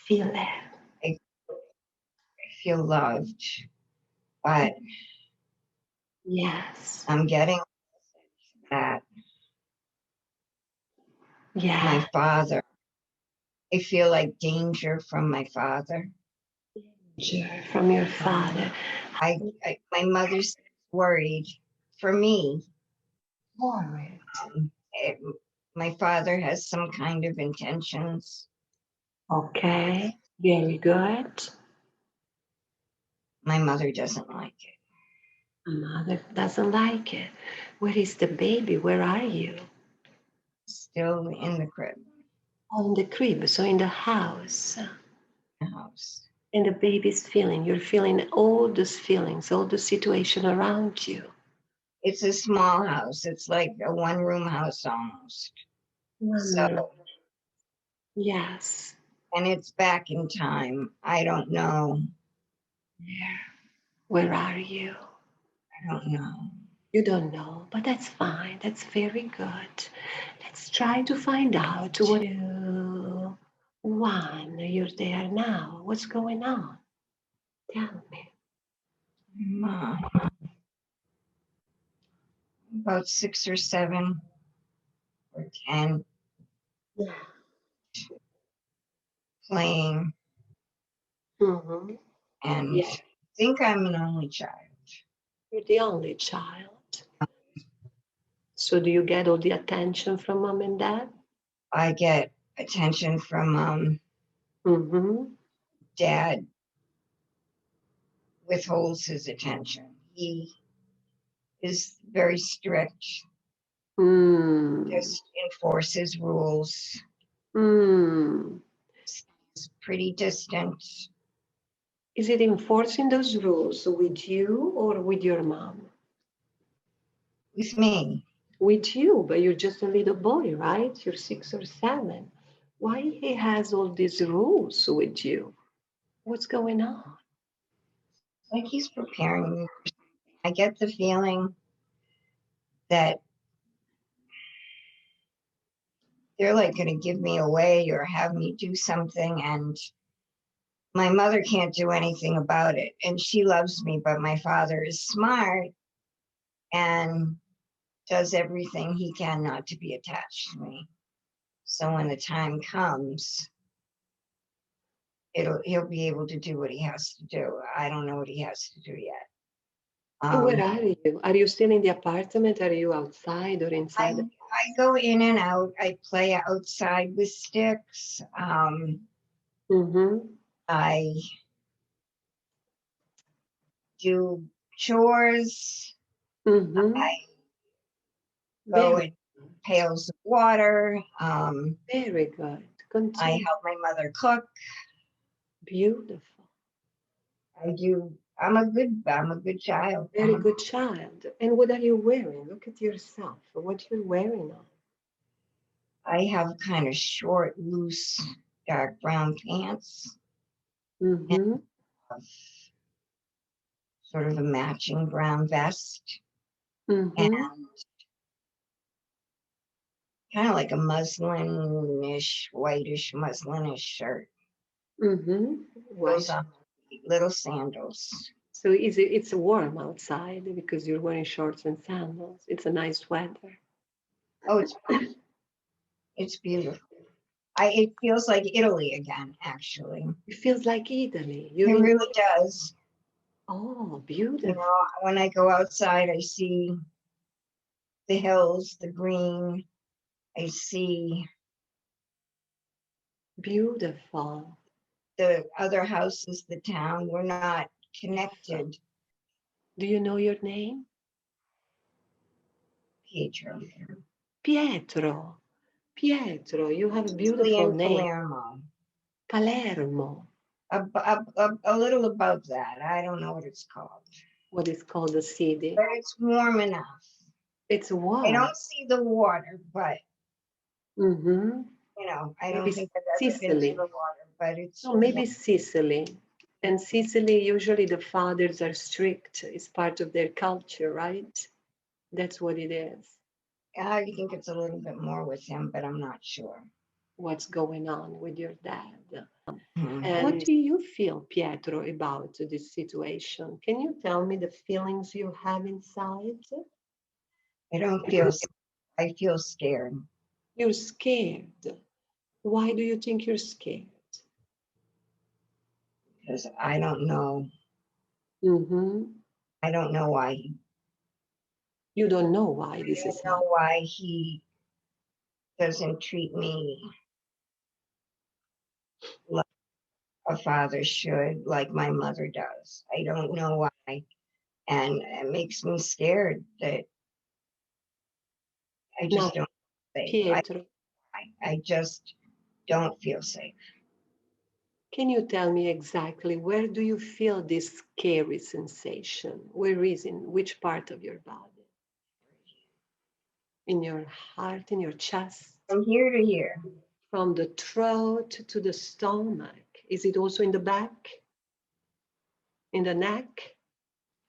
feel it? I feel loved, but Yes. I'm getting that my father, I feel like danger from my father. Danger from your father. My mother's worried for me. Worried. It, my father has some kind of intentions. Okay, very good. My mother doesn't like it. Mother doesn't like it. Where is the baby? Where are you? Still in the crib. Oh, in the crib, so in the house. The house. And the baby's feeling, you're feeling all those feelings, all the situation around you. It's a small house. It's like a one-room house almost. So, yes. And it's back in time. I don't know. Where are you? I don't know. You don't know, but that's fine. That's very good. Let's try to find out. 2, 1, you're there now. What's going on? Tell me. Mom. About 6 or 7 or 10. Yeah. Playing. Mm-hmm. And I think I'm an only child. You're the only child. So do you get all the attention from mom and dad? I get attention from Mm-hmm. Dad withholds his attention. He is very strict. Just enforces rules. It's pretty distant. Is it enforcing those rules with you or with your mom? With me. With you, but you're just a little boy, right? You're 6 or 7. Why he has all these rules with you? What's going on? Like he's preparing me. I get the feeling that they're like going to give me away or have me do something, and my mother can't do anything about it. And she loves me, but my father is smart and does everything he can not to be attached to me. So when the time comes, he'll be able to do what he has to do. I don't know what he has to do yet. Where are you? Are you still in the apartment? Are you outside or inside? I go in and out. I play outside with sticks. I do chores. I go in pails of water. Very good. Continue. I help my mother cook. Beautiful. I do. I'm a good child. Very good child. And what are you wearing? Look at yourself. What you're wearing on. I have kind of short, loose, dark brown pants. And sort of a matching brown vest. And kind of like a muslinish, whitish, muslinish shirt. Those are little sandals. So it's warm outside because you're wearing shorts and sandals. It's a nice weather. Oh, it's beautiful. It feels like Italy again, actually. It feels like Italy. It really does. Oh, beautiful. You know, when I go outside, I see the hills, the green. I see beautiful. The other houses, the town, we're not connected. Do you know your name? Pietro. Pietro. Pietro, you have a beautiful name. Palermo. Palermo. A little above that. I don't know what it's called. What is called the city? But it's warm enough. It's warm. I don't see the water, but you know, I don't think I've ever been to the water, but it's maybe Sicily. And Sicily, usually the fathers are strict. It's part of their culture, right? That's what it is. I think it's a little bit more with him, but I'm not sure. What's going on with your dad? And what do you feel, Pietro, about this situation? Can you tell me the feelings you have inside? I don't feel, I feel scared. You're scared. Why do you think you're scared? Because I don't know. Mm-hmm. I don't know why. You don't know why this is I don't know happening. why he doesn't treat me like a father should, like my mother does. I don't know why. And it makes me scared that I Now, just don't feel safe. Pietro, I just don't feel safe. can you tell me exactly where do you feel this scary sensation? Where is in which part of your body? In your heart, in your chest? From here to here. From the throat to the stomach? Is it also in the back? In the neck?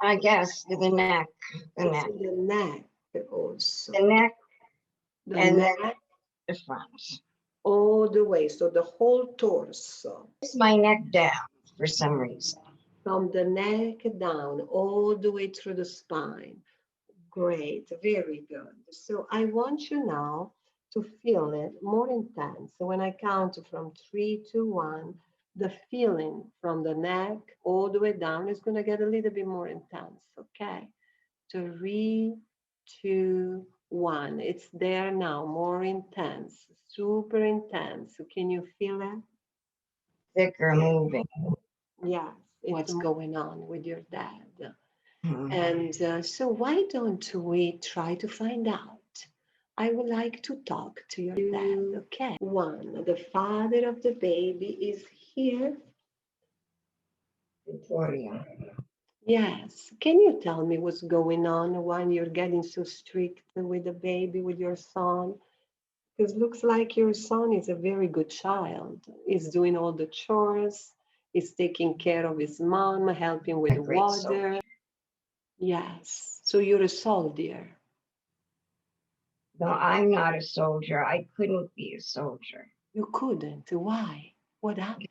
I guess the neck, the It's neck, in the neck also. the neck, The and then neck the front. all the way, so the whole torso. It's my neck down for some reason. From the neck down, all the way through the spine. Great, very good. So I want you now to feel it more intense. So when I count from 3, 2, 1, the feeling from the neck all the way down is going to get a little bit more intense. Okay. 3, 2, 1. It's there now, more intense, super intense. So can you feel it? Thicker moving. Yes, what's going on with your dad. Mhm. And so, why don't we try to find out? I would like to talk to your dad. Okay. 1, the father of the baby is here. Victoria. Yes. Can you tell me what's going on? Why you're getting so strict with the baby, with your son? Because looks like your son is a very good child. He's doing all the chores. He's taking care of his mom, helping with A great soul. water. Yes. So you're a soldier. No, I'm not a soldier. I couldn't be a soldier. You couldn't. Why? What happened?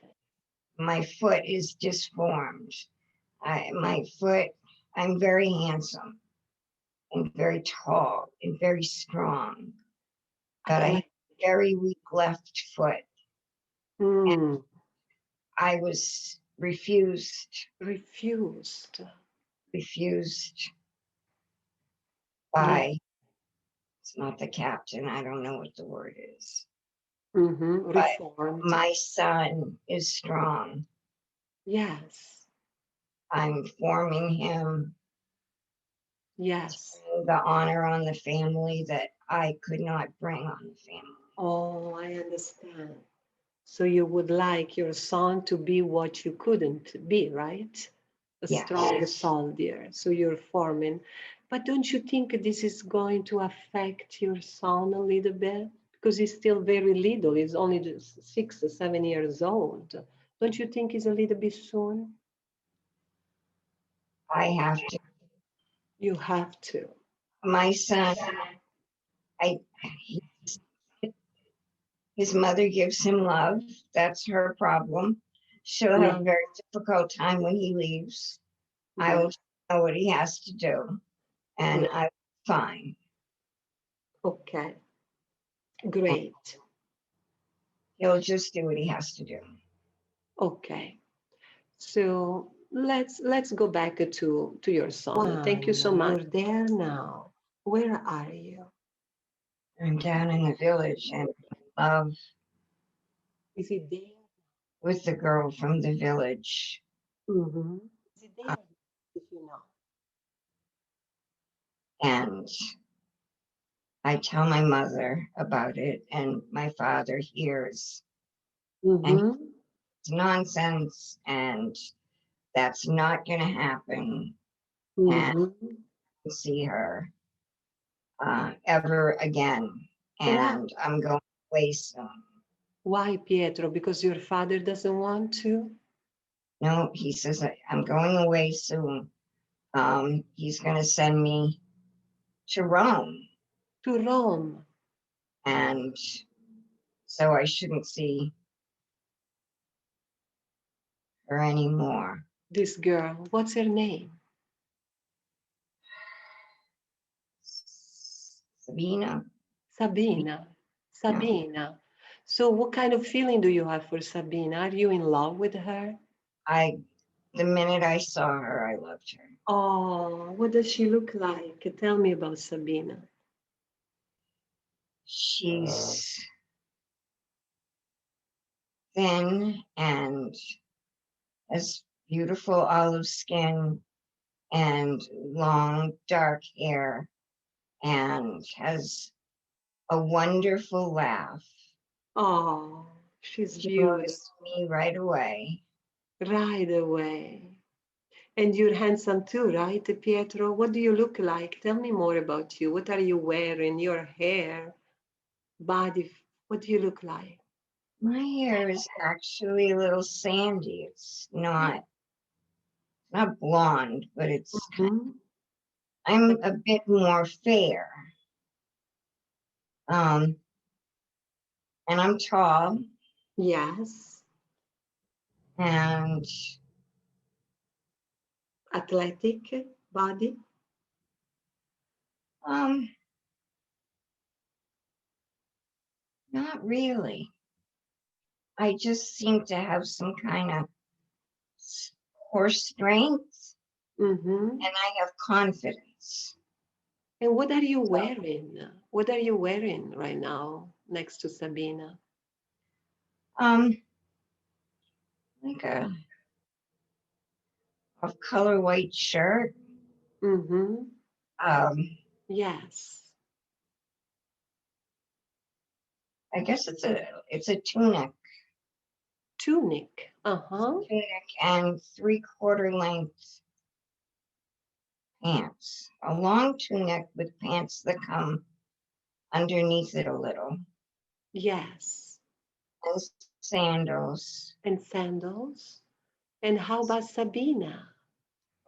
My foot is disformed. My foot, I'm very handsome and very tall and very strong, but I have Like, a very weak left foot. And hmm, I was refused. refused Yeah. by, it's not the captain, I don't know what the word is, but Reformed. my son is strong. Yes. I'm forming him Yes. the honor on the family that I could not bring on the family. Oh, I understand. So you would like your son to be what you couldn't be, right? A Yes. strong soldier. So you're forming. But don't you think this is going to affect your son a little bit? Because he's still very little. He's only just 6 or 7 years old. Don't you think he's a little bit soon? I have to. You have to. My son, I he, his mother gives him love. That's her problem. She'll Yeah. have a very difficult time when he leaves. I Yeah. will know what he has to do, and Great. I'm fine. Okay. And Great. he'll just do what he has to do. Okay. So let's go back to your son. Thank you so much. You're there now. Where are you? I'm down in the village and love Is he there? with the girl from the village. Mm-hmm. Is he Uh, there? If you know. And I tell my mother about it, and my father hears, and Mm-hmm. it's nonsense, and that's not going to happen. And Mm-hmm. see her ever again. Why? And I'm going away soon. Why, Pietro? Because your father doesn't want to? No, he says, I'm going away soon. He's going to send me to Rome. To Rome. And so I shouldn't see her anymore. This girl, what's her name? Sabina. Sabina. Yeah. Sabina. So what kind of feeling do you have for Sabina? Are you in love with her? The minute I saw her, I loved her. Oh, what does she look like? Tell me about Sabina. She's thin and has beautiful olive skin and long dark hair and has a wonderful laugh. Oh, she's She beautiful. noticed me right away. Right away. And you're handsome too, right, Pietro? What do you look like? Tell me more about you. What are you wearing? Your hair, body. What do you look like? My hair is actually a little sandy. It's not blonde, but it's Hmm. I'm a bit more fair. Um, and I'm tall Yes. and Athletic body. um not really. I just seem to have some kind of horse strength Mm-hmm. and I have confidence. And what are you So, wearing? What are you wearing right now next to Sabina? um, like a color white shirt. Mm-hmm. Um, Yes. I guess it's a tunic, Tunic. Uh-huh. and 3/4 length pants. A long tunic with pants that come underneath it a little, Yes. and sandals. And sandals. And how about Sabina?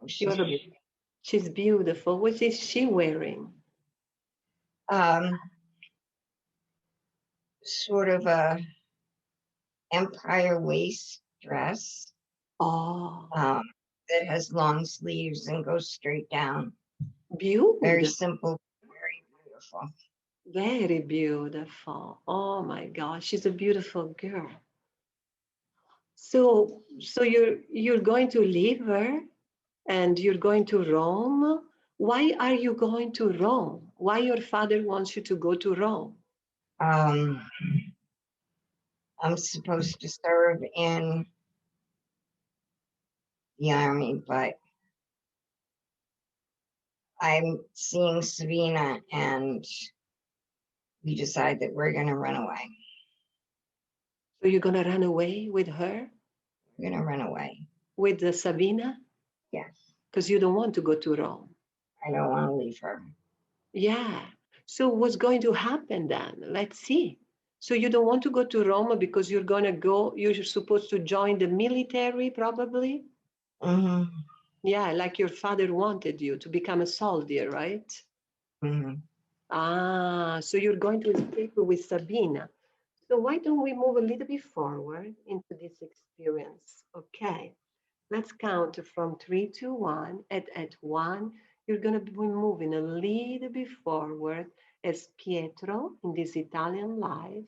Oh, she's You're a, beautiful. she's beautiful. What is she wearing? Um, sort of a empire waist dress Oh, um, that has long sleeves and goes straight down. Very beautiful. simple, very beautiful. Very beautiful. Oh my gosh, she's a beautiful girl. So you're going to leave her and you're going to Rome. Why are you going to Rome? Why your father wants you to go to Rome? Um, I'm supposed to serve in the army, but I'm seeing Savina and we decide that we're going to run away. So you're gonna run away with her, We're going to run away. with the Sabina, Yes. because you don't want to go to Rome. I don't want to leave her. Yeah. So what's going to happen then? Let's see. So you don't want to go to Rome because you're gonna go. You're supposed to join the military, probably. Hmm. Yeah, like your father wanted you to become a soldier, right? Hmm. Ah, so you're going to escape with Sabina. So why don't we move a little bit forward into this experience? Okay, let's count from 3 to 1. At 1, you're going to be moving a little bit forward as Pietro in this Italian life.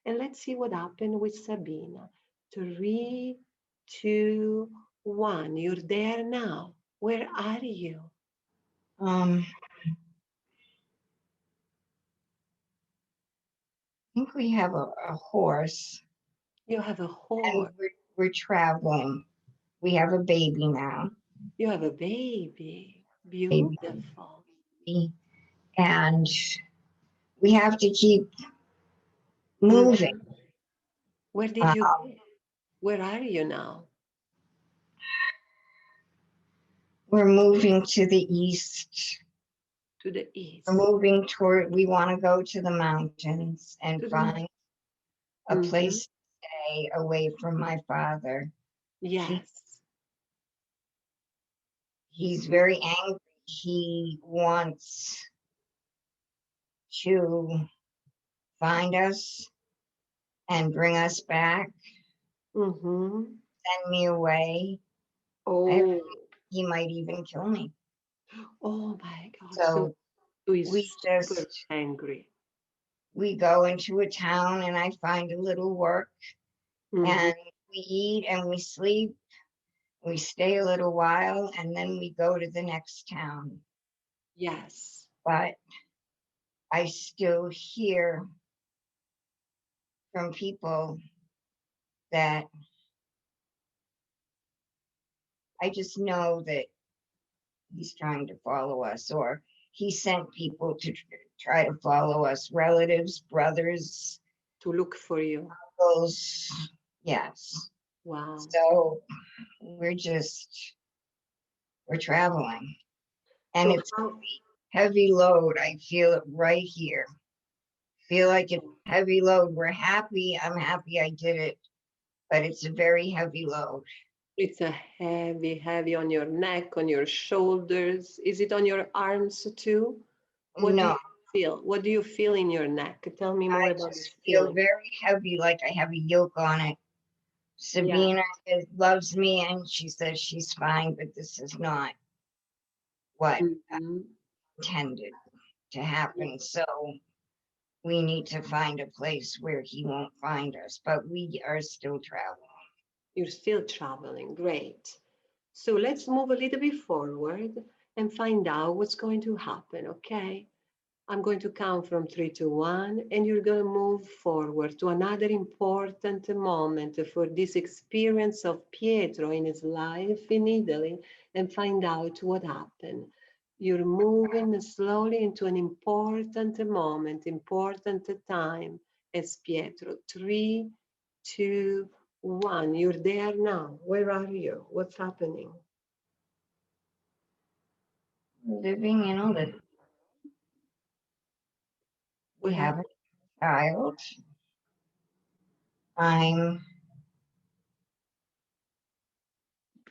And let's see what happened with Sabina. 3, 2, 1. You're there now. Where are you? I think we have a horse You have a and horse. we're traveling. We have a baby now. You have a baby. Baby. Beautiful. And we have to keep moving. Mhm. Where did Uh, you go? Where are you now? we're moving to the east. To the We're east. moving toward, we want to go to the mountains and To the find a Mm-hmm. place to stay away from my father. He, Yes. he's very angry. He wants to find us and bring us back. Mm-hmm. send me away. Oh, He might even kill me. oh my God. So So we he's super just angry. we go into a town and I find a little work Hmm. and we eat and we sleep. We stay a little while and then we go to the next town. Yes. But I still hear from people that I just know that he's trying to follow us, or he sent people to try to follow us, relatives, brothers, To look for you. uncles. Yes. Wow. So we're traveling and So it's how? heavy load. I feel it right here. Feel like it's a heavy load. We're happy. I'm happy I did it, but it's a very heavy load. It's a heavy, heavy on your neck, on your shoulders. Is it on your arms too? What do No, you feel? What do you feel in your neck? Tell me more I about just this feel feeling. very heavy, like I have a yoke on it. Yeah. Sabina loves me and she says she's fine, but this is not what I Hmm. intended to happen. So we need to find a place where he won't find us, but we are still traveling. You're still traveling. Great. So let's move a little bit forward and find out what's going to happen, okay? I'm going to count from 3 to 1, and you're going to move forward to another important moment for this experience of Pietro in his life in Italy and find out what happened. You're moving slowly into an important moment, important time as Pietro. 3, 2, 1. You're there now. Where are you? What's happening? Living in a little, we What have a happened? child. I'm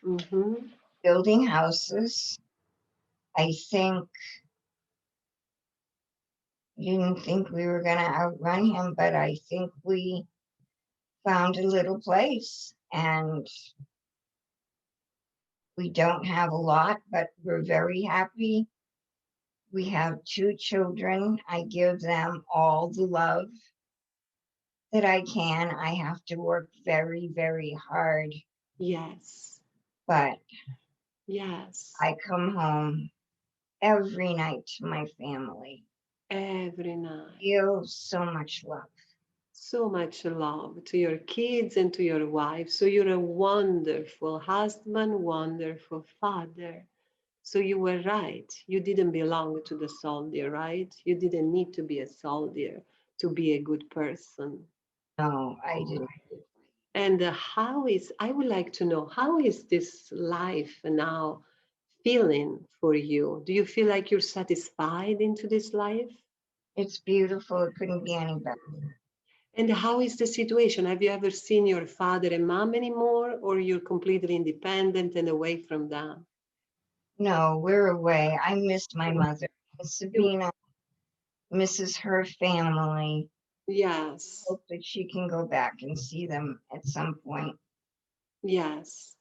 Mm-hmm. building houses. I think didn't think we were going to outrun him, but I think we found a little place and we don't have a lot, but we're very happy. We have 2 children. I give them all the love that I can. I have to work very, very hard, Yes. but Yes. I come home every night to my family. Every night. Feel so much love. So much love to your kids and to your wife. So you're a wonderful husband, wonderful father. So you were right. You didn't belong to the soldier, right? You didn't need to be a soldier to be a good person. No, I didn't. And I would like to know, how is this life now feeling for you? Do you feel like you're satisfied into this life? It's beautiful. It couldn't be any better. And how is the situation? Have you ever seen your father and mom anymore, or you're completely independent and away from them? No, we're away. I missed my mother. You- Sabina misses her family. Yes, Hope that she can go back and see them at some point. yes.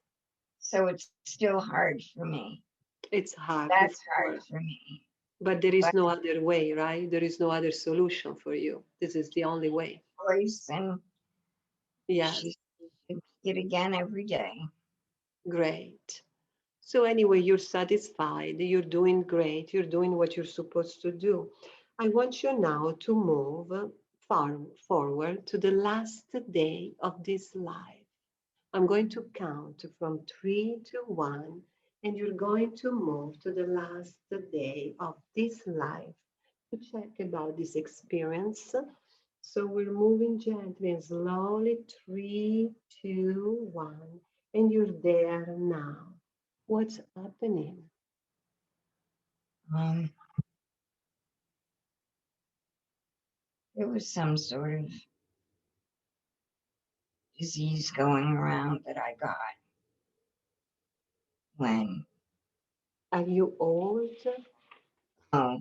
So it's still hard for me. It's hard, of That's hard course. for me. But there is But no other way, right? There is no other solution for you. This is the only way. choice and Yes, she should it again every day. great. So, anyway, you're satisfied, you're doing great, you're doing what you're supposed to do. I want you now to move forward to the last day of this life. I'm going to count from 3 to 1, and you're going to move to the last day of this life to check about this experience. So we're moving gently and slowly. 3, 2, 1, and you're there now. What's happening? Um, there was some sort of disease going around that I got when Are you old? oh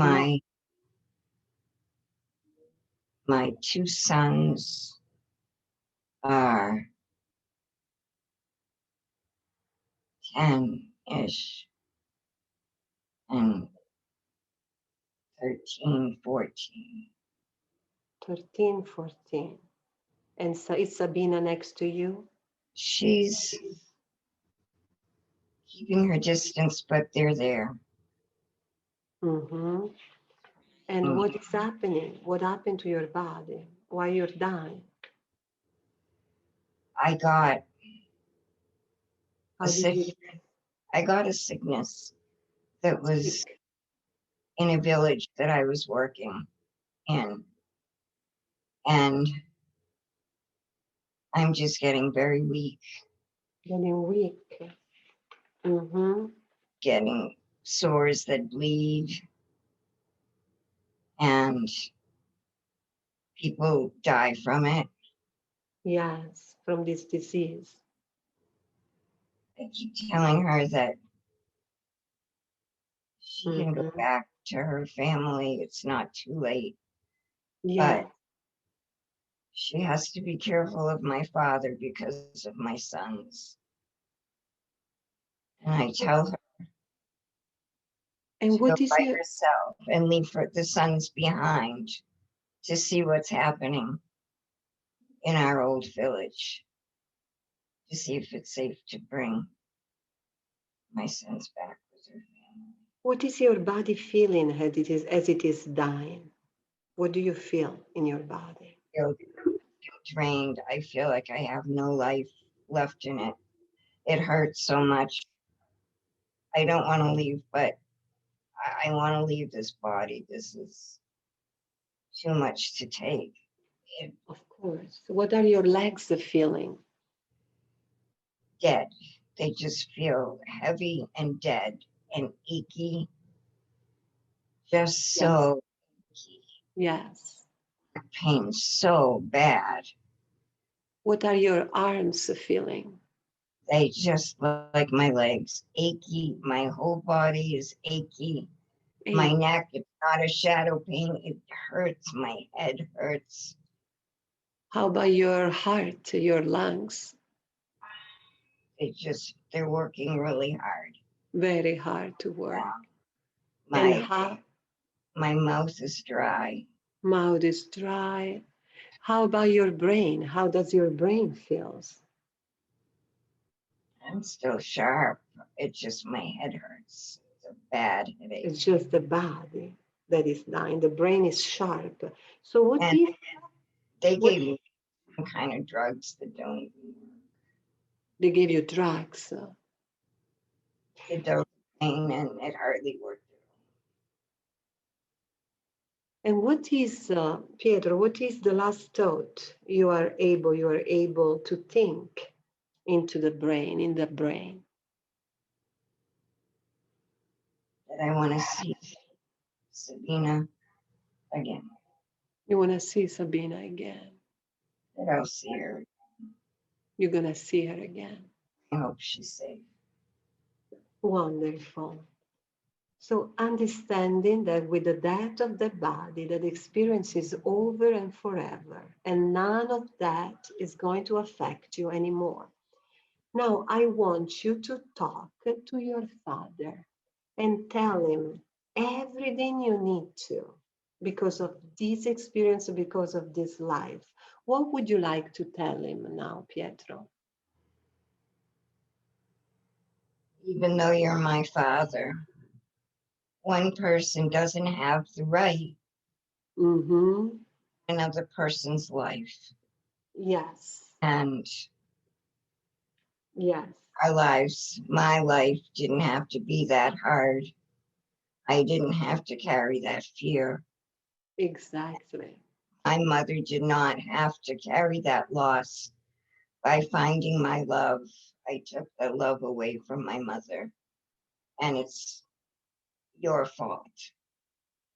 No. my my 2 sons are 10-ish, and 13, 14. 13, 14. And so is Sabina next to you? She's keeping her distance, but they're there. Mm-hmm. And Mm. what is happening? What happened to your body? Why you're dying? I got a How did you I got a sickness that was speak? in a village that I was working in, and I'm just getting very weak, Getting weak. Mm-hmm. getting sores that bleed, and people die from it. Yes, from this disease. I keep telling her that she can go Mm-hmm. back to her family. It's not too late, Yeah. but she has to be careful of my father because of my sons. And I tell her And to go what is by your herself and leave the sons behind to see what's happening in our old village, to see if it's safe to bring my sons back with her family. body feeling as it is dying? What do you feel in your body? I feel drained. I feel like I have no life left in it. It hurts so much. I don't want to leave, but I want to leave this body. This is too much to take. It, Of course. What are your legs feeling? dead. They just feel heavy and dead and achy, just Yes. so achy. Yes. Pain so bad. What are your arms feeling? They just look like my legs achy. My whole body is achy. My Hey, neck, it's not a shadow pain. It hurts. My head hurts. how about your heart, your lungs? They're working really hard. Very hard to work. And My how my mouth is dry. mouth is dry. How about your brain? How does your brain feels? I'm still sharp. It's just my head hurts. It's a bad headache. It's just the body that is dying. The brain is sharp. So And they what gave me some kind of drugs that don't even they gave you drugs? it don't pain and it hardly worked. And what is Pietro? What is the last thought you are able to think into the brain in the brain? That I want to see Sabina again. You want to see Sabina again. That I'll see her. You're gonna see her again. I hope she's safe. Wonderful. So understanding that with the death of the body, that experience is over and forever, and none of that is going to affect you anymore. Now I want you to talk to your father and tell him everything you need to because of this experience, because of this life. What would you like to tell him now, Pietro? Even though you're my father, one person doesn't have the right Mm-hmm. in another person's life. Yes. And Yes. our lives, my life didn't have to be that hard. I didn't have to carry that fear. Exactly. My mother did not have to carry that loss. By finding my love, I took the love away from my mother. And it's your fault,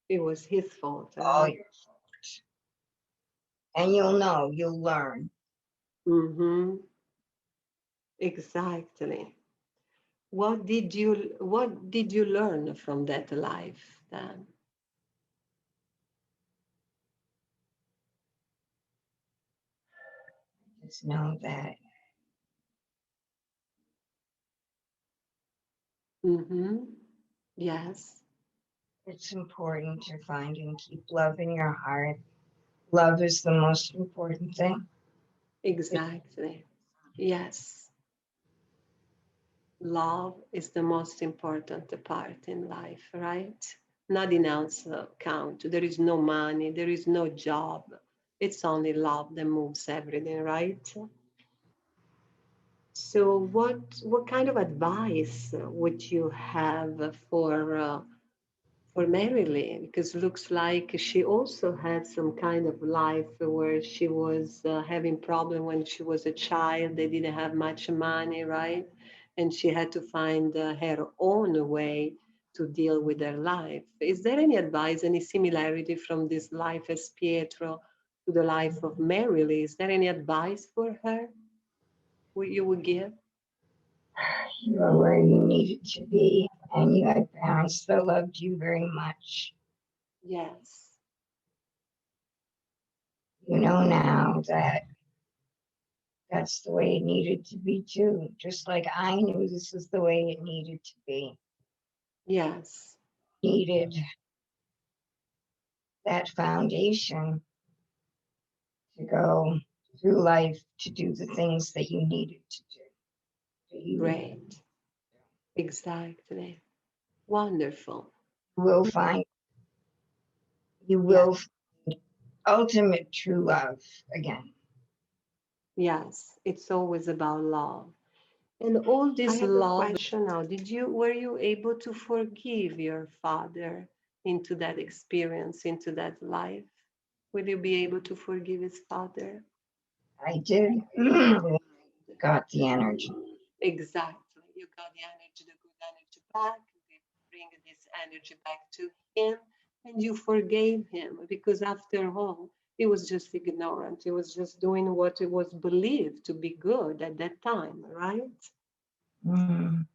It was his fault. all your fault. And you'll know, you'll learn. Mm-hmm. Exactly. What did you learn from that life then? Just know that Mm-hmm. Yes, It's important to find and keep love in your heart. Love is the most important thing. exactly. Yes. Love is the most important part in life, right? Nothing else count. There is no money, there is no job. It's only love that moves everything, right? So, what kind of advice would you have for Marilyn? Because looks like she also had some kind of life where she was having problem when she was a child. They didn't have much money, right? And she had to find her own way to deal with her life. Is there any advice, any similarity from this life as Pietro to the life of Marilyn? Is there any advice for her you would give? You are where you needed to be, and you had parents that loved you very much. Yes, You know now that that's the way it needed to be too. Just like I knew this is the way it needed to be. yes, Needed that foundation to go through life to do the things that you needed to do. You great, exactly, wonderful. will find, you Yeah. will find ultimate true love again. Yes, it's always about love. And all I this have a love question. now, were you able to forgive your father into that experience, into that life? Will you be able to forgive his father? I did got the energy. Exactly. You got the energy, the good energy back. You bring this energy back to him, and you forgave him because, after all, he was just ignorant. He was just doing what it was believed to be good at that time, right? Mm,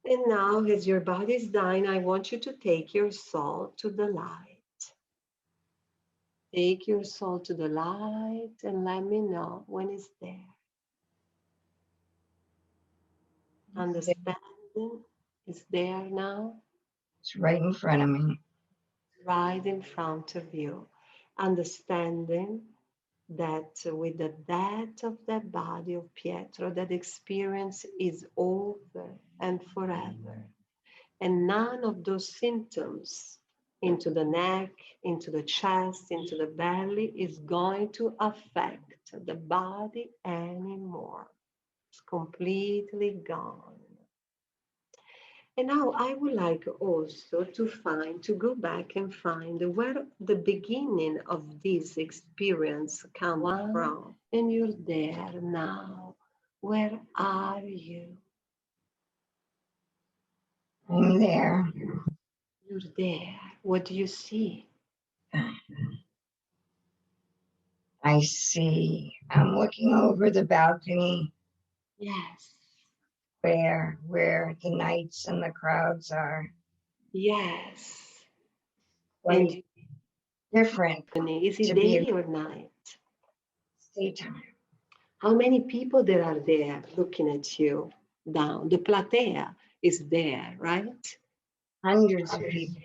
And now, as your body is dying, I want you to take your soul to the light. Take your soul to the light and let me know when it's there. Understanding is there now, it's right in front of me. right in front of you. Understanding that with the death of that body of Pietro, that experience is over and forever. And none of those symptoms into the neck, into the chest, into the belly is going to affect the body anymore. It's completely gone. And now I would like also to go back and find where the beginning of this experience comes from. And you're there now. Where are you? I'm there. You're there. What do you see? I see. I'm looking over the balcony Yes. where the nights and the crowds are Yes. quite And different is to it be a day or night? daytime. How many people there are there looking at you down? The platea is there, right? Hundreds of people.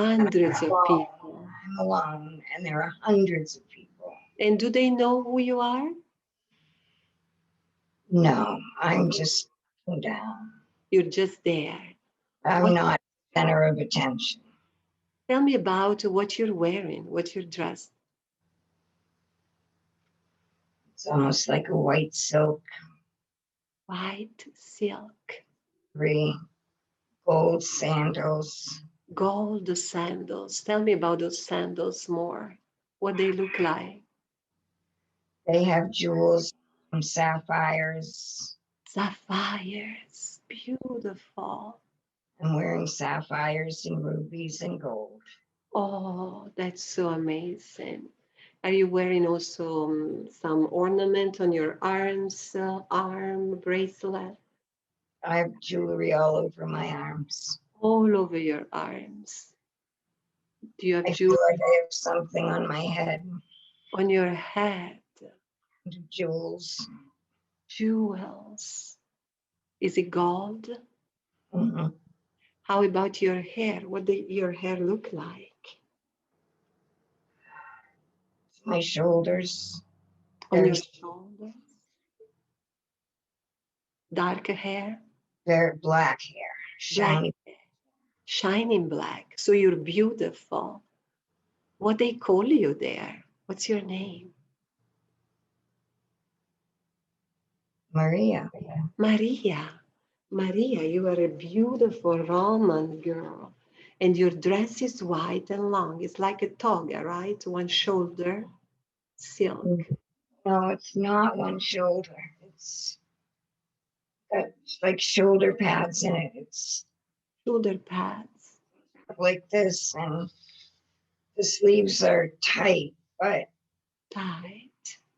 And Hundreds of people. I'm alone, and there are hundreds of people. And do they know who you are? No, I'm just down. You're just there. I'm What? not center of attention. Tell me about what you're wearing, what you're dressed. It's almost like a white silk, White silk, three gold sandals. gold sandals. Tell me about those sandals more. What they look like. They have jewels, sapphires. Sapphires, beautiful. I'm wearing sapphires and rubies and gold. Oh, that's so amazing. Are you wearing also some ornament on your arms, arm bracelet, I have jewelry all over my arms. all over your arms? Do you have I feel jewelry like I have something on my head, on your head? jewels. Jewels. Is it gold? Mhm. How about your hair? What does your hair look like? My shoulders, On very, your shoulders? Dark hair? very black hair, Black shiny. hair. Shining black. So you're beautiful. What they call you there? What's your name? Maria. Maria. Maria, you are a beautiful Roman girl. And your dress is white and long. It's like a toga, right? One shoulder, silk. No, it's not one shoulder. It's got like shoulder pads in it. It's Shoulder pads, like this, and the sleeves are tight, but tight,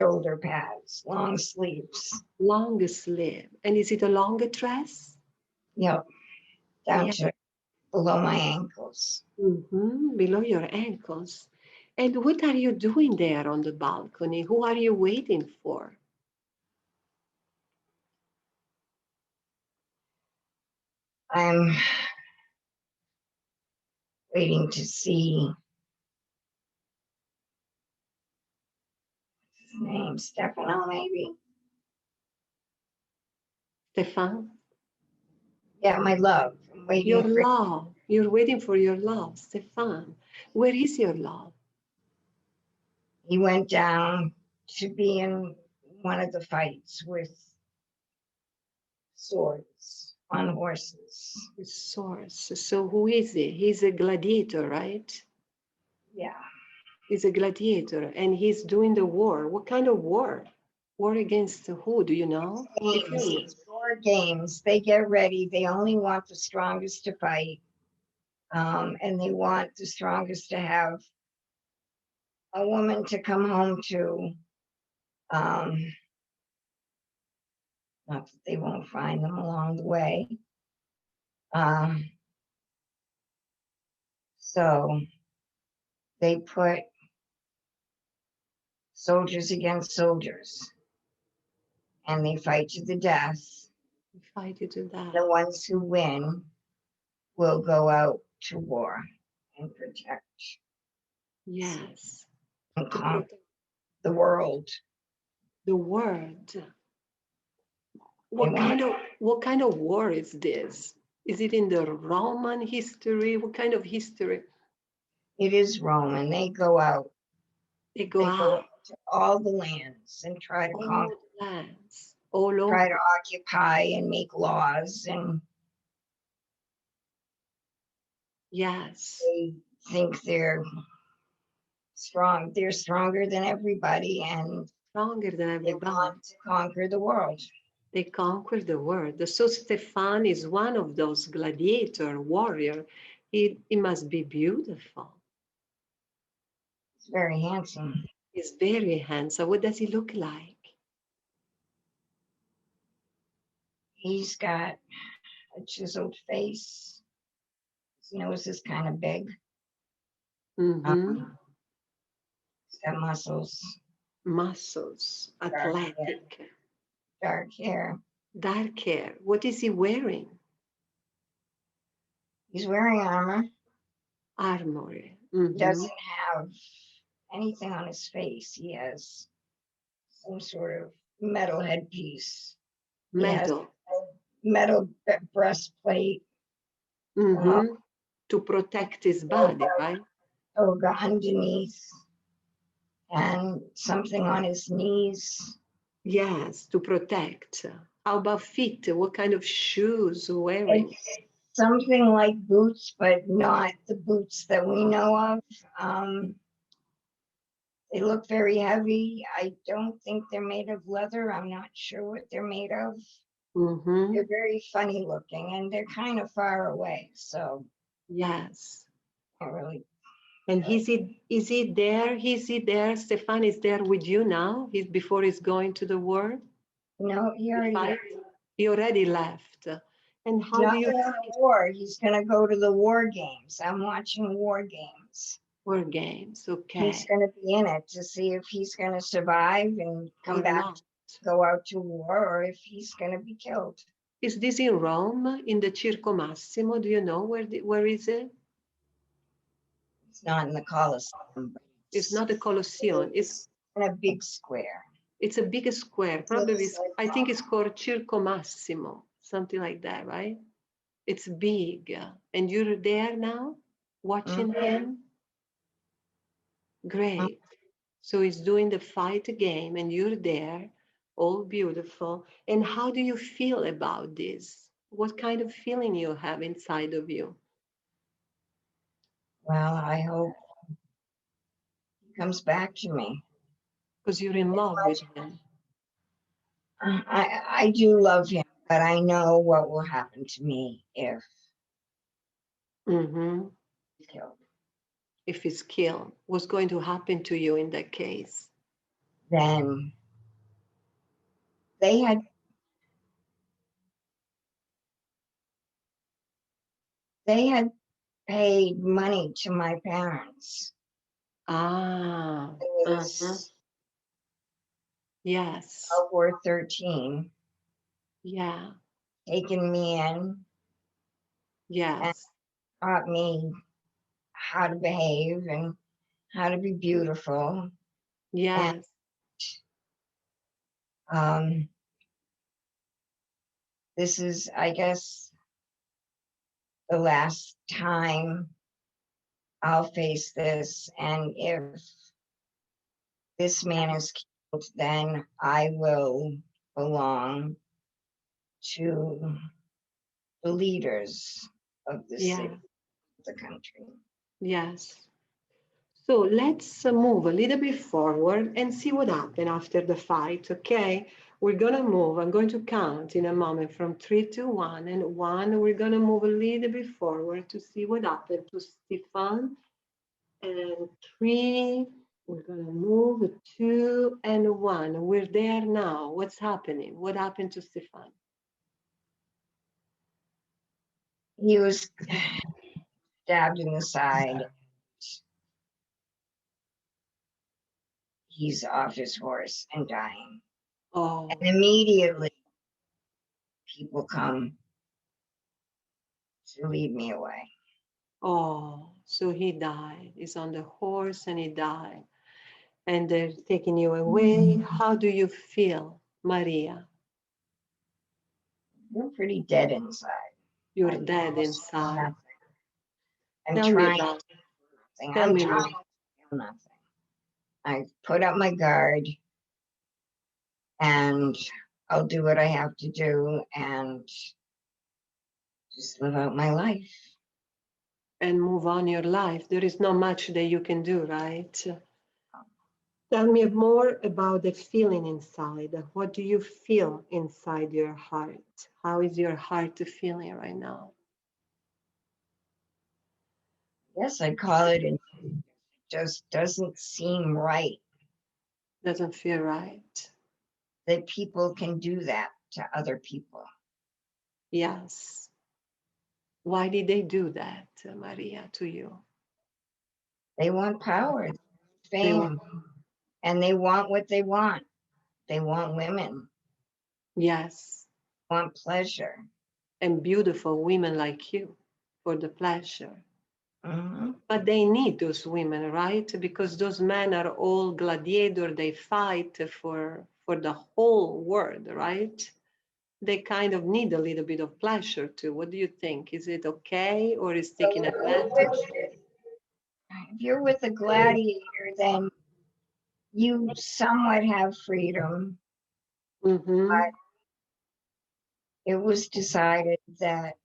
shoulder pads, long sleeves. long sleeve. And is it a longer dress? Yep, down Yeah. to below my ankles. Below your ankles. And what are you doing there on the balcony? Who are you waiting for? I'm waiting to see his name, Stefano, maybe. Stefan? Yeah, my love. I'm Your waiting for. love. You're waiting for your love, Stefan. Where is your love? He went down to be in one of the fights with swords on horses. The source. So who is he? He's a gladiator, right? Yeah. He's a gladiator and he's doing the war. What kind of war? War against who? Do you know? If you Games, know. it's 4 games. They get ready. They only want the strongest to fight. And they want the strongest to have a woman to come home to. Um, not that they won't find them along the way. Um, so they put soldiers against soldiers and they fight to the death. Fight you to that. The ones who win will go out to war and protect Yes. and To conquer protect the world. the world. They What want kind of what kind of war is this? Is it in the Roman history? What kind of history? it is Rome, and they go out. They go They go out to all the lands and try to all conquer, the lands, all try to over. occupy and make laws. And Yes, they think they're strong. They're stronger than everybody, and stronger than they everybody. want to conquer the world. They conquer the world. So Stefan is one of those gladiator warrior. He must be beautiful. It's very handsome. He's very handsome. What does he look like? He's got a chiseled face. His nose is kind of big. Mm-hmm. He's got muscles, Muscles, hair, athletic, dark hair. dark hair. What is he wearing? He's wearing armor. Armor. He Mm-hmm. doesn't have anything on his face. He has some sort of metal headpiece. He has Metal. a metal breastplate, Mm-hmm. To protect his body, right? toga underneath, and something on his knees. Yes, to protect. How about feet? What kind of shoes wearing? It's something like boots, but not the boots that we know of. Um, they look very heavy. I don't think they're made of leather. I'm not sure what they're made of. Mm-hmm. They're very funny looking and they're kind of far away. So Yes. I really, And is he there? Is he there? Stefan is there with you now? He's before he's going to the war, no, he the already fight? left. He already left. And He's how do not you going to war. He's going to go to the war games. I'm watching war games. war games? He's Okay. going to be in it to see if he's going to survive and come Or back, not? go out to war, or if he's going to be killed. Is this in Rome, in the Circo Massimo? Do you know where is it? It's not in the Colosseum, but It's not the Colosseum. it's in a big square. It's a big square. Probably, I think it's called Circo Massimo, something like that, right? It's big. And you're there now, watching him? Great. So he's doing the fight game, and you're there, all beautiful. And how do you feel about this? What kind of feeling you have inside of you? Well, I hope he comes back to me. Because you're in love with him. I do love him, but I know what will happen to me if Mm-hmm. he's killed. If he's killed, what's going to happen to you in that case? Then they had paid money to my parents. Ah, It was yes, 12 or 13, yeah, taking me in and yes, taught me how to behave and how to be beautiful. And yes, um, this is, I guess, the last time I'll face this. And if this man is killed, then I will belong to the leaders of the yeah, city, the country. yes. So let's move a little bit forward and see what happened after the fight, okay? We're gonna move, I'm going to count in a moment from 3 to 1, and 1, we're gonna move a little bit forward to see what happened to Stefan, and 3, we're gonna move 2 and 1. We're there now. What's happening? What happened to Stefan? He was stabbed in the side. He's off his horse and dying. Oh, And immediately people come to lead me away. oh, so he died. He's on the horse and he died. And they're taking you away. How do you feel, Maria? You're pretty dead inside. You're I dead almost feel inside. nothing. I'm Tell me trying about, nothing. tell I'm me trying more. to feel nothing. I put up my guard and I'll do what I have to do and just live out my life. And move on your life. There is not much that you can do, right? Tell me more about the feeling inside. What do you feel inside your heart? How is your heart feeling right now? Yes, I call it, and it just doesn't seem right Doesn't feel right. that people can do that to other people. Yes. Why did they do that, Maria, to you? They want power, They want, fame, and they want what they want. They want women, yes, want pleasure. and beautiful women like you for the pleasure. Mhm. But they need those women, right? Because those men are all gladiator. They fight for the whole world, right? They kind of need a little bit of pleasure too. What do you think? Is it okay or is So taking advantage? if you're with a gladiator, then you somewhat have freedom. Mm-hmm. But it was decided that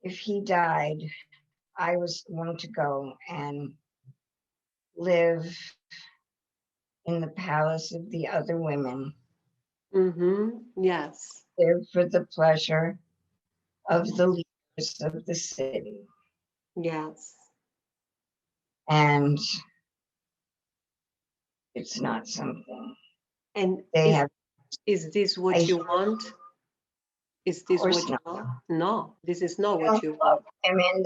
if he died, I was going to go and live in the palace of the other women, Mm-hmm. Yes. live for the pleasure of the leaders of the city. Yes. And it's not something And they have. is this I, what of you want? Is this course what you not. want? No, this is not They what don't you love want. them, and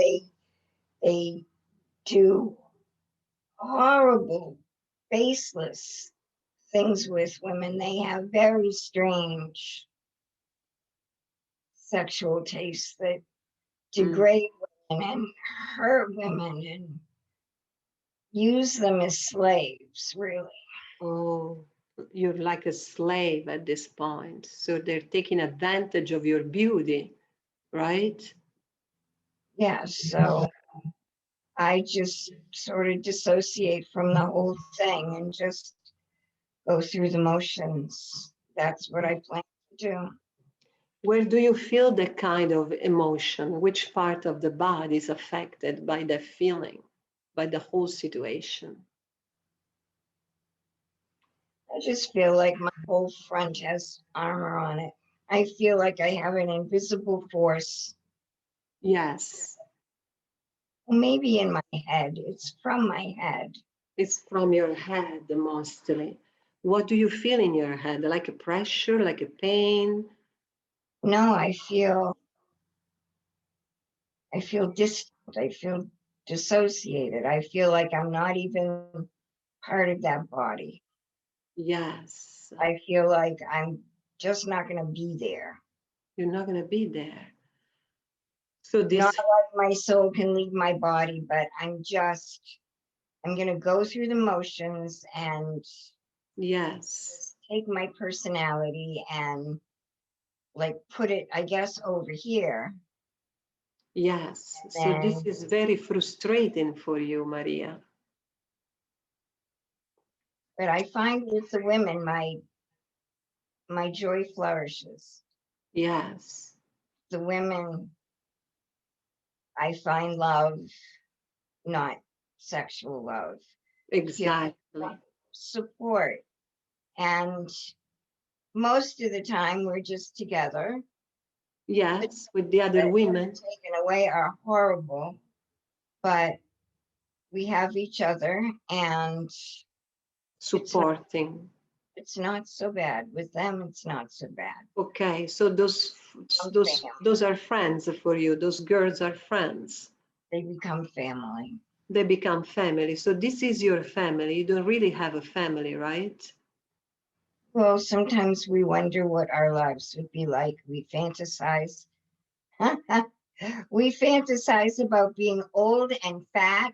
they do horrible, baseless things with women. They have very strange sexual tastes that Mm. degrade women and hurt women and use them as slaves, really. Oh, you're like a slave at this point. So they're taking advantage of your beauty, right? Yeah, so I just sort of dissociate from the whole thing and just go through the motions. That's what I plan to do. Where do you feel the kind of emotion? Which part of the body is affected by the feeling, by the whole situation? I just feel like my whole front has armor on it. I feel like I have an invisible force, Yes, maybe in my head. It's from my head. it's from your head mostly. What do you feel in your head? Like a pressure, like a pain? No, I feel distant. I feel dissociated. I feel like I'm not even part of that body. Yes, I feel like I'm just not going to be there. you're not going to be there. So Not this, like my soul can leave my body, but I'm going to go through the motions and yes, take my personality and like put it, I guess, over here. yes. So this And is very frustrating for you, Maria. but I find with the women, my joy flourishes. Yes, The women, I find love, not sexual love. Feel exactly. support. And most of the time we're just together. The Yes, with the that other are women taken away are horrible, but we have each other and it's not supporting. it's not so bad. With them it's not so bad. Okay, so those are friends for you. Those girls are friends. They become family. They become family. So this is your family. You don't really have a family, right? Well, sometimes we wonder what our lives would be like. We fantasize. We fantasize about being old and fat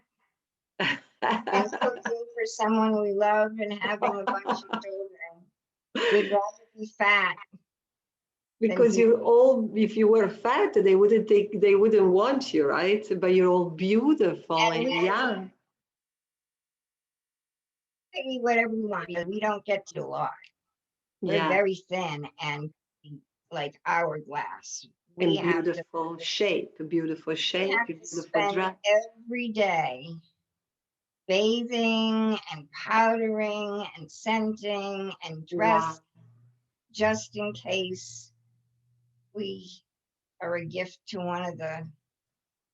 and cooking for someone we love and having a bunch of children. We'd rather be fat than Because be. you're all, if you were fat, they wouldn't want you, right? But you're all beautiful And and we young. eat whatever we want. We don't get to do a lot. We're Yeah, very thin and like hourglass. in beautiful We shape, have to beautiful spend dress. every day bathing and powdering and scenting and Wow, dress just in case we are a gift to one of the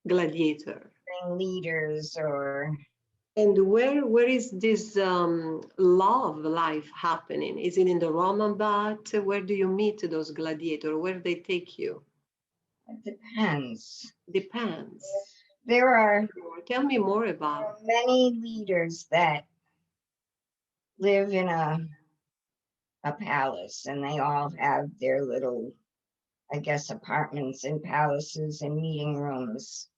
gladiator. leaders or And where is this love life happening? Is it in the Roman bath? Where do you meet those gladiators? Where they take you? it depends. Depends. There are Tell me more about. many leaders that live in a palace and they all have their little, I guess, apartments and palaces and meeting rooms.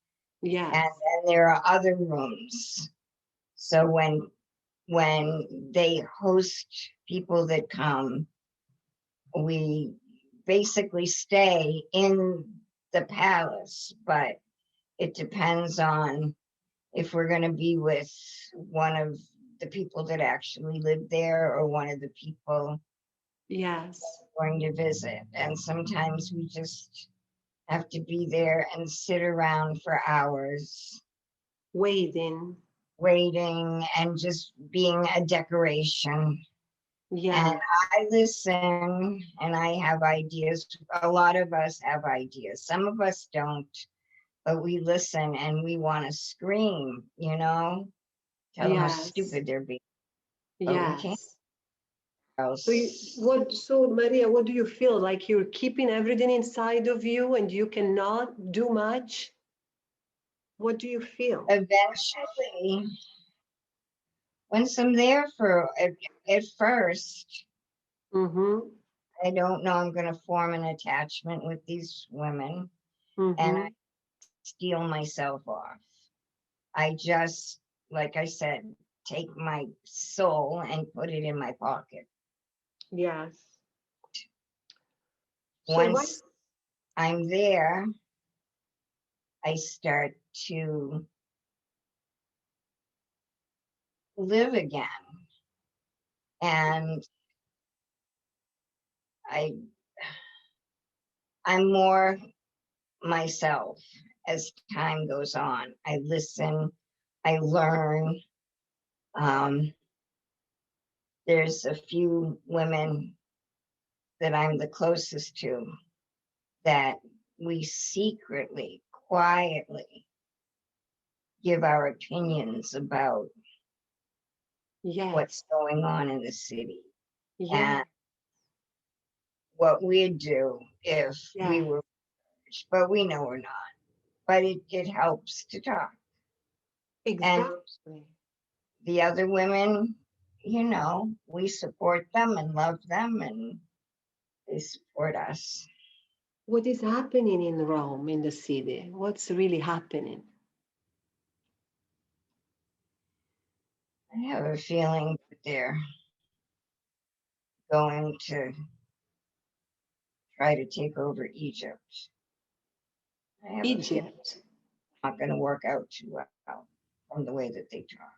And Yes, then there are other rooms. So when they host people that come, we basically stay in the palace, but it depends on if we're going to be with one of the people that actually live there or one of the people yes. going to visit. And sometimes we just have to be there and sit around for hours Waiting. waiting and just being a decoration. And Yeah, I listen and I have ideas. A lot of us have ideas. Some of us don't, but we listen and we want to scream, tell them how yes, stupid they're being, but we can't yes. So else. Maria, what do you feel like you're keeping everything inside of you and you cannot do much? What do you feel? Eventually, once I'm there for at first, Mm-hmm. I don't know I'm going to form an attachment with these women, and I steal myself off. I just, like I said, take my soul and put it in my pocket. Yes. So what? Once I'm there, I start to live again. And I'm more myself as time goes on. I listen, I learn. There's a few women that I'm the closest to that we secretly, quietly give our opinions about Yes. what's going on in the city Yeah. and what we'd do if we Yeah. were rich, but we know we're not. But it helps to talk. And Exactly. the other women, we support them and love them, and they support us. What is happening in Rome, in the city? What's really happening? I have a feeling that they're going to try to take over Egypt. I have a feeling Egypt. it's not going to work out too well from the way that they talk.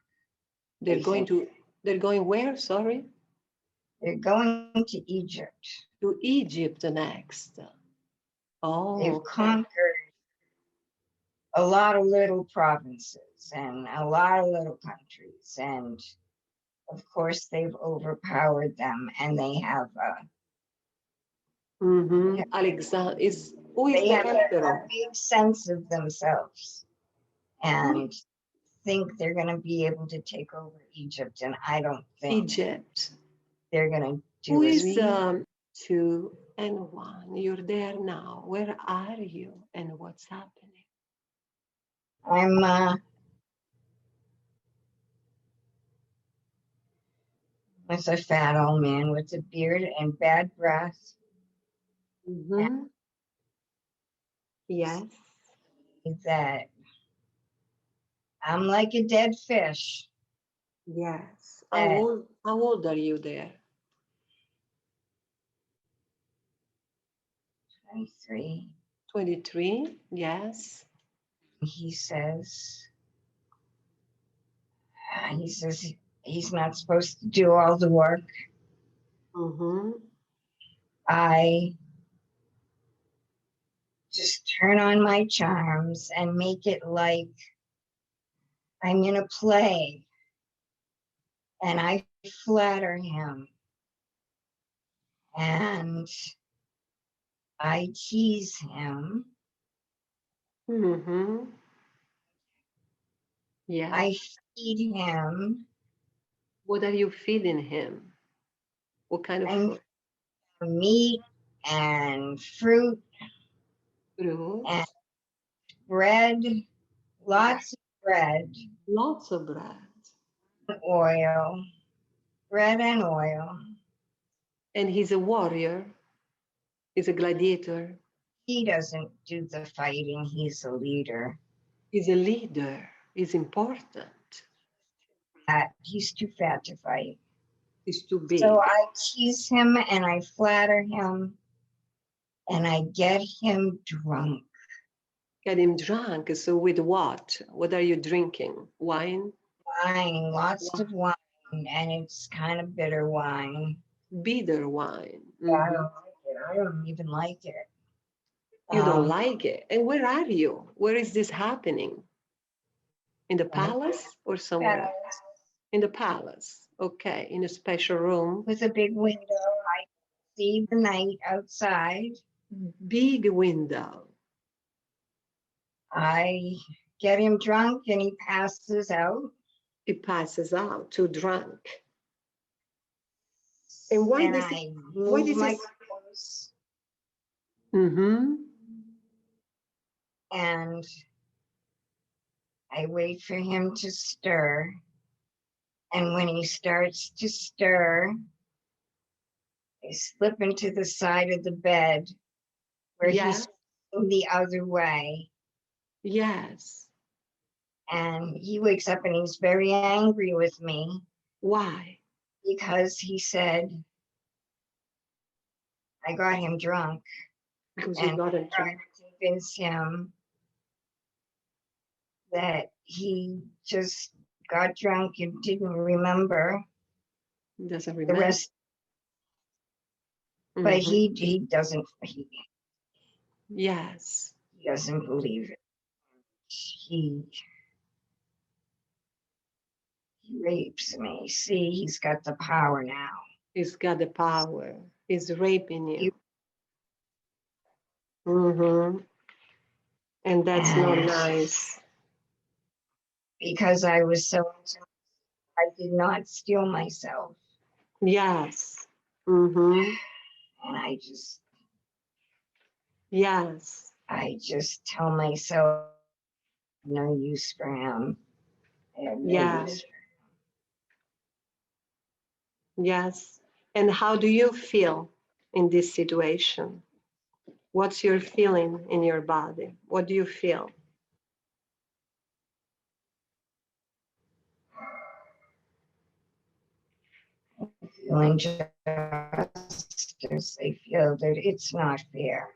They're They going think to, they're going where? Sorry? they're going to Egypt. To Egypt next. Oh, They've okay. conquered a lot of little provinces and a lot of little countries. And of course, they've overpowered them, and they have Alexander is who is they the have a emperor? big sense of themselves and think they're going to be able to take over Egypt. And I don't think Egypt. they're going to Who do it. is 2 and 1? You're there now. Where are you and what's happening? I'm with a fat old man with a beard and bad breath. Mm-hmm. Yes. And that I'm like a dead fish. Yes. That How old are you there? 23. 23? Yes. He says, he says he's not supposed to do all the work. Mm-hmm. I just turn on my charms and make it like I'm in a play, and I flatter him and I tease him. Mm-hmm. Yes. I feed him. What are you feeding him? What kind of I'm food? meat and fruit and Fruits. bread, lots of bread, Lots of bread. oil, bread and oil. And he's a warrior. He's a gladiator. He doesn't do the fighting, he's a leader. He's a leader. He's important. He's too fat to fight. He's too So big. I tease him and I flatter him and I get him drunk. Get him drunk. So with what? What are you drinking? Wine? Wine, lots of wine, and it's kind of bitter wine. Bitter wine. I Mhm. don't like it. I don't even like it. You don't like it. And where are you? Where is this happening? In the palace or somewhere else? In the palace. Okay. In a special room. With a big window, I see the night outside. Big window. I get him drunk and he passes out. He passes out, too drunk. And why And does I why move does my it? clothes Mm-hmm. and I wait for him to stir. And when he starts to stir, I I slip into the side of the bed where he's the other way. Yes. And he wakes up and he's very angry with me. Why? Because he said, I got him drunk. Because and you got him tried drunk. to convince him that he just got drunk and didn't remember Doesn't the remember. rest. But he doesn't. Yes. He doesn't believe it. He rapes me. See, he's got the power now. He's got the power. He's raping you. And that's not nice. Because I was so, I did not steal myself. Yes. And I just, yes. I just tell myself, no use for him. I have no use for him. Yes. And how do you feel in this situation? What's your feeling in your body? What do you feel? Feeling justice. I feel that it's not fair.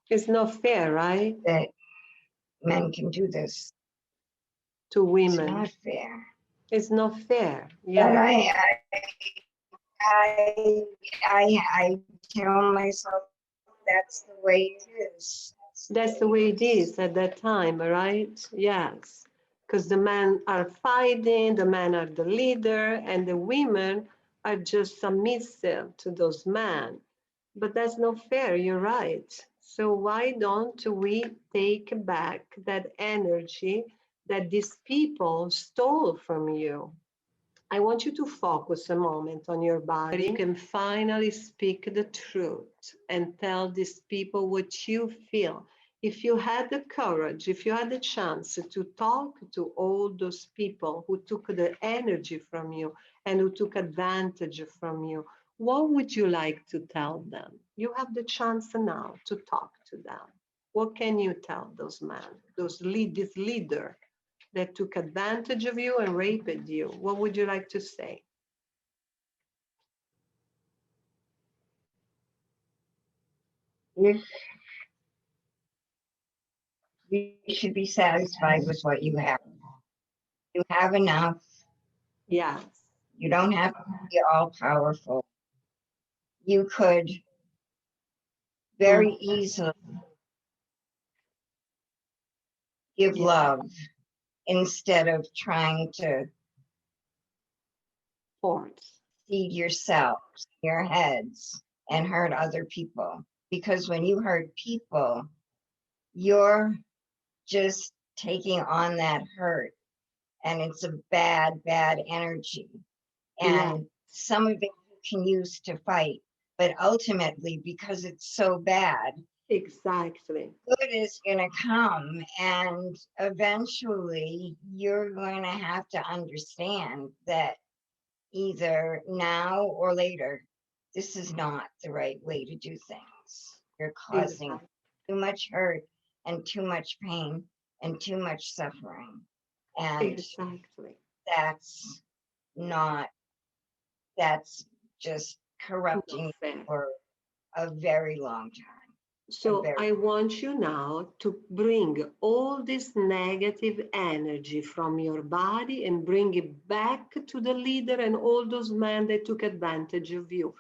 It's not fair, right? That men can do this to women. It's not fair. It's not fair. Yeah. But I tell myself that's the way it is. That's the way it is at that time, right? Yes. Because the men are fighting, the men are the leader, and the women are just submissive to those men. But that's not fair, you're right. So why don't we take back that energy that these people stole from you? I want you to focus a moment on your body. You can finally speak the truth and tell these people what you feel. If you had the courage, if you had the chance to talk to all those people who took the energy from you and who took advantage from you, what would you like to tell them? You have the chance now to talk to them. What can you tell those men, this leader that took advantage of you and raped you? What would you like to say? You should be satisfied with what you have. You have enough. Yes. You don't have to be all powerful. You could very easily give love instead of trying to Force. feed yourselves, your heads, and hurt other people. Because when you hurt people, you're just taking on that hurt, and it's a bad energy. And some of it you can use to fight, but ultimately, because it's so bad, exactly, good is going to come, and eventually you're going to have to understand that either now or later, this is not the right way to do things. You're causing too much hurt and too much pain and too much suffering. And that's not, that's just corrupting for a very long time. So I want you now to bring all this negative energy from your body and bring it back to the leader and all those men that took advantage of you.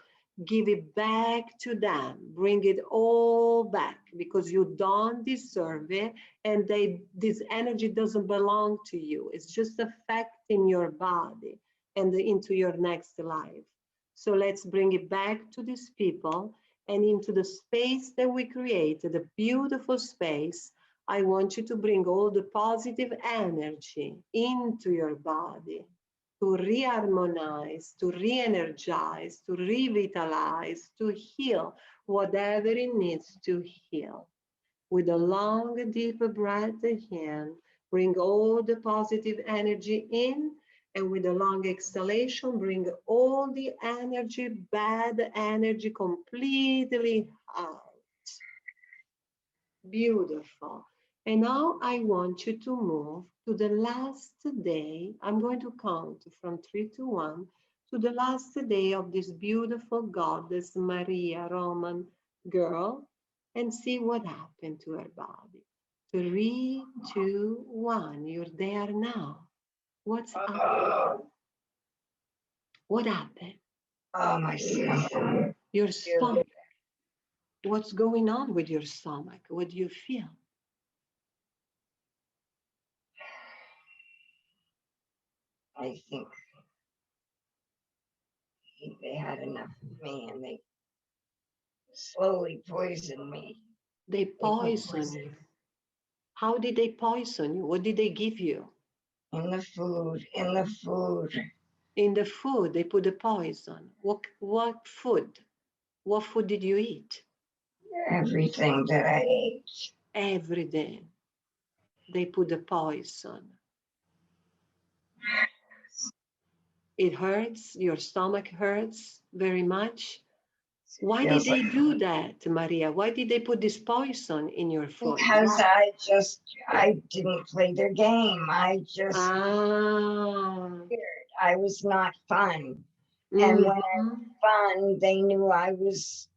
Give it back to them. Bring it all back because you don't deserve it, and this energy doesn't belong to you. It's just affecting your body and into your next life. So let's bring it back to these people and into the space that we created, a beautiful space. I want you to bring all the positive energy into your body to re-harmonize, to re-energize, to revitalize, to heal whatever it needs to heal. With a long, deep breath in, bring all the positive energy in And with a long exhalation, bring all the energy, bad energy, completely out. Beautiful. And now I want you to move to the last day. I'm going to count from 3 to 1 to the last day of this beautiful goddess Maria Roman girl and see what happened to her body. 3, 2, 1. You're there now. What's up? What happened? Oh, my stomach. Your stomach. What's going on with your stomach? What do you feel? I think they had enough of me and they slowly poisoned me. They poison you. How did they poison you? What did they give you? In the food, in the food. In the food, they put the poison. What food? What food did you eat? Everything that I ate. Every day. They put the poison. It hurts. Your stomach hurts very much. Why did they do that, Maria? Why did they put this poison in your food? Because I didn't play their game. I was not fun. And when I was fun, they knew I was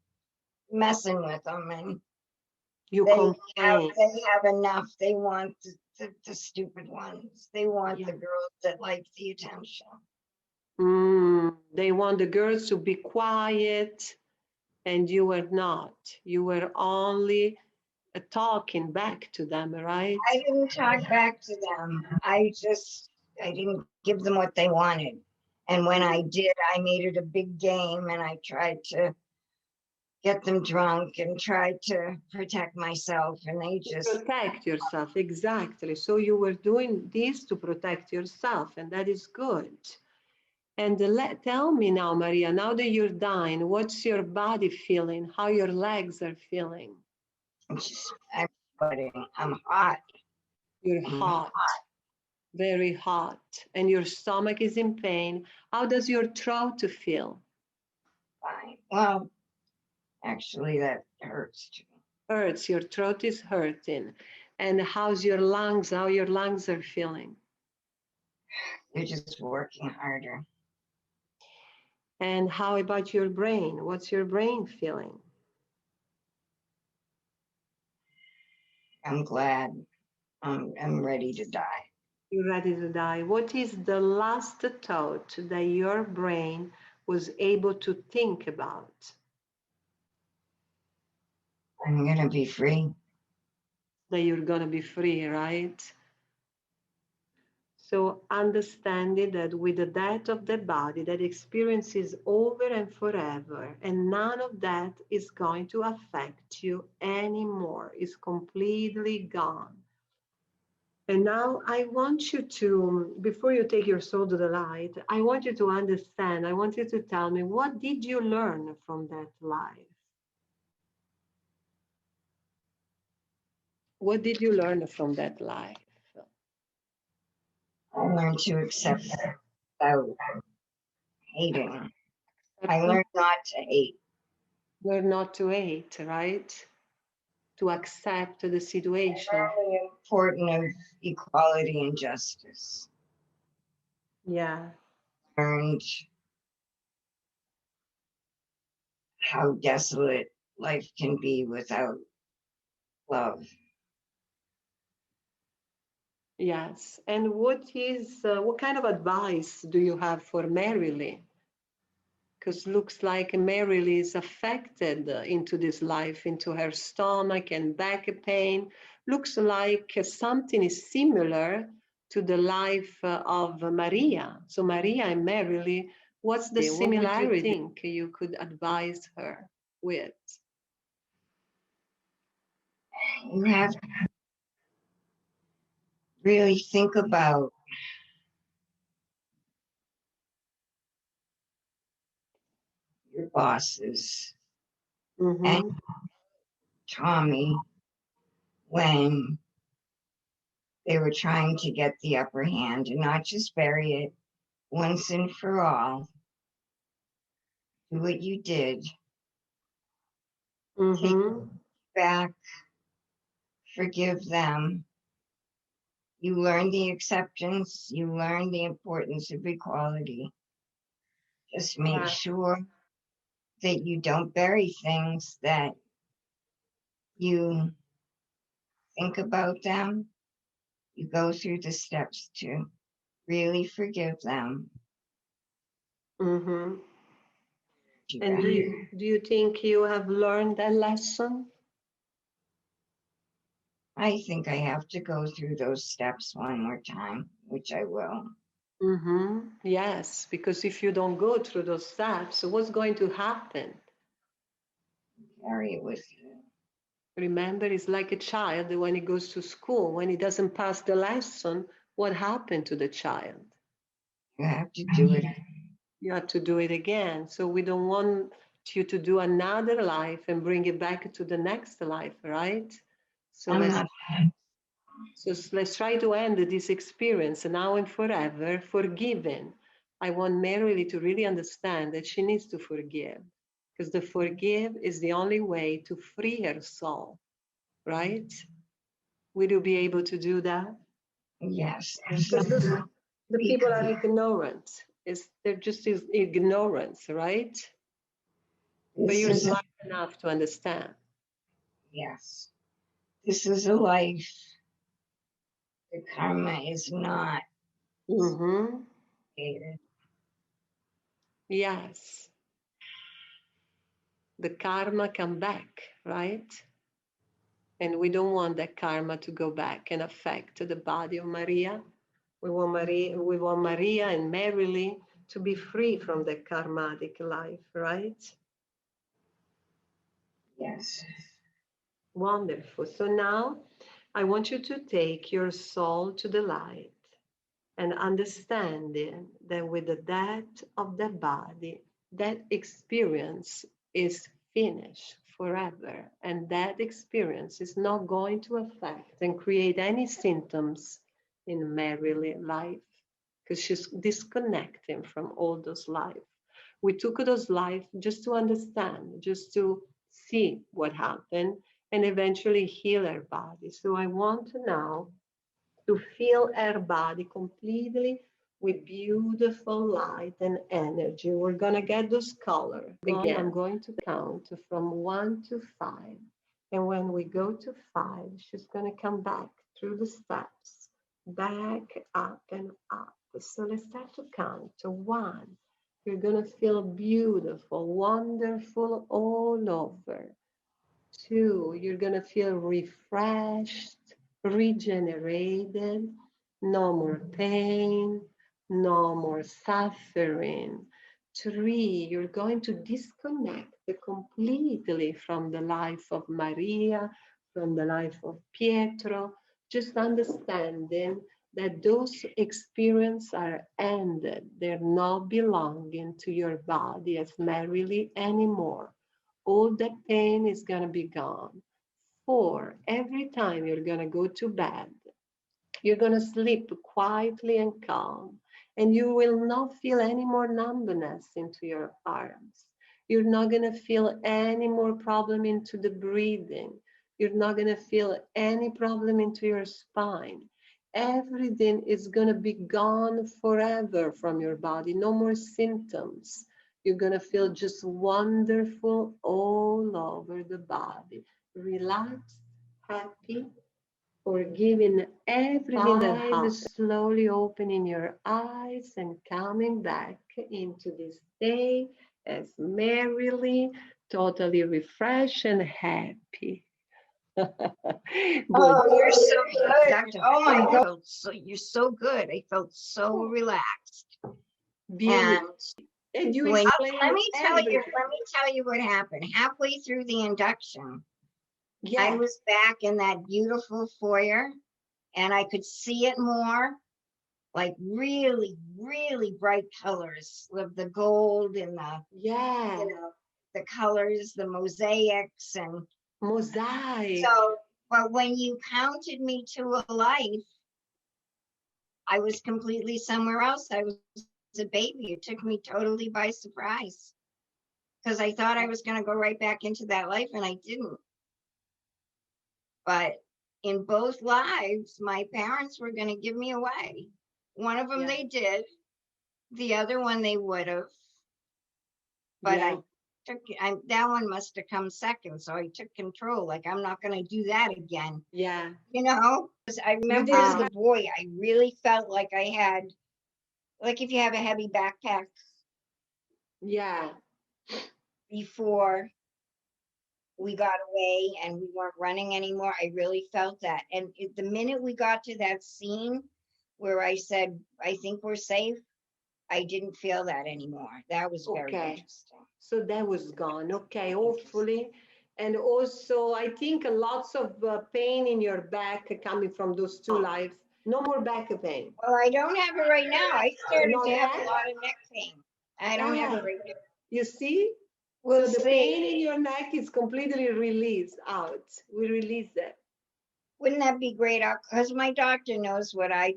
messing with them. And they have enough. They want the stupid ones. They want the girls that like the attention. They want the girls to be quiet, and you were not. You were only talking back to them, right? I didn't talk back to them. I didn't give them what they wanted. And when I did, I made it a big game and I tried to get them drunk and tried to protect myself. And they just... Protect yourself, exactly. So you were doing this to protect yourself, and that is good. And tell me now, Maria, now that you're dying, what's your body feeling? How your legs are feeling? I'm sweating. I'm hot. You're hot, very hot, and your stomach is in pain. How does your throat feel? Fine. Well, actually, that hurts too. Hurts. Your throat is hurting. And how's your lungs? How your lungs are feeling? They're just working harder. And how about your brain? What's your brain feeling? I'm glad. I'm ready to die. You're ready to die. What is the last thought that your brain was able to think about? I'm going to be free. That you're going to be free, right? So understanding that with the death of the body, that experience is over and forever, and none of that is going to affect you anymore. It's completely gone. And now I want you to, before you take your soul to the light, I want you to understand, I want you to tell me, what did you learn from that life? What did you learn from that life? I learned to accept without hating. I learned not to hate. Learn not to hate, right? To accept the situation. The importance of equality and justice. Yeah. Learned how desolate life can be without love. Yes. And what kind of advice do you have for Marylee? Because looks like Marylee is affected into this life, into her stomach and back pain. Looks like something is similar to the life of Maria. So Maria and Marylee, what's the similarity you think you could advise her with? You have to really think about your bosses and Tommy when they were trying to get the upper hand and not just bury it, once and for all. Do what you did. Take Mm-hmm. back, forgive them. You learn the acceptance, you learn the importance of equality. Just make Right. sure that you don't bury things, that you think about them, you go through the steps to really forgive them. Mm-hmm. Do And that. do you think you have learned that lesson? I think I have to go through those steps one more time, which I will. Mm-hmm. Yes, because if you don't go through those steps, what's going to happen? Carry it with you. Remember, it's like a child when he goes to school. When he doesn't pass the lesson, what happened to the child? You have to do it. You have to do it again. So we don't want you to do another life and bring it back to the next life, right? So I'm let's not. so let's try to end this experience now and forever, forgiven. I want Mary to really understand that she needs to forgive, because the forgive is the only way to free her soul, right? Will you be able to do that? Yes. Because the Be people are clear. ignorant. They're just ignorance, right? But This you're is a, smart enough to understand. yes. This is a life. The karma is not Mm-hmm. created. Yes. The karma come back, right? And we don't want that karma to go back and affect the body of Maria. We want Maria and Maryly to be free from the karmatic life, right? Yes. Wonderful. So now I want you to take your soul to the light and understanding that with the death of the body, that experience is finished forever. And that experience is not going to affect and create any symptoms in Mary's life because she's disconnecting from all those life. We took those life just to understand, just to see what happened and eventually heal our body. So I want to now to fill our body completely with beautiful light and energy. We're going to get those colors. Again, I'm going to count from 1 to 5. And when we go to 5, she's going to come back through the steps, back, up, and up. So let's start to count to 1. You're going to feel beautiful, wonderful all over. 2, you're going to feel refreshed, regenerated, no more pain, no more suffering. 3, you're going to disconnect completely from the life of Maria, from the life of Pietro, just understanding that those experiences are ended. They're not belonging to your body as merrily anymore. All that pain is going to be gone. 4, every time you're going to go to bed, you're going to sleep quietly and calm, and you will not feel any more numbness into your arms. You're not going to feel any more problem into the breathing. You're not going to feel any problem into your spine. Everything is going to be gone forever from your body. No more symptoms. You're going to feel just wonderful all over the body. Relaxed, happy, forgiving everything that happened, slowly opening your eyes and coming back into this day as merrily, totally refreshed and happy. But Oh, you're so good. Oh my God. You're so good. I felt so relaxed. beauty, And and you when explain everything. let me tell you what happened. Halfway through the induction, I Yeah, was back in that beautiful foyer and I could see it more, like really, really bright colors of the gold and the, yeah, the colors, the mosaics. And mosaic. so, but when you counted me to a life, I was completely somewhere else. I was a baby. It took me totally by surprise because I thought I was going to go right back into that life and I didn't. But in both lives, my parents were going to give me away. One of them Yeah. they did, the other one they would have. But Yeah. that one must have come second. So I took control. Like, I'm not going to do that again. Yeah. You know, 'cause I remember as a boy, I really felt like I had, like if you have a heavy backpack Yeah. before we got away and we weren't running anymore, I really felt that. And the minute we got to that scene where I said, I think we're safe, I didn't feel that anymore. That was very Okay. interesting. So that was gone. Okay. Hopefully. And also, I think lots of pain in your back coming from those two lives. No more back pain. Well, I don't have it right now. I started Not to have a yet? lot of neck pain. I don't have it Ah, right now. you see? We'll So the see. pain in your neck is completely released out. We release it. Wouldn't that be great? Because my doctor knows what I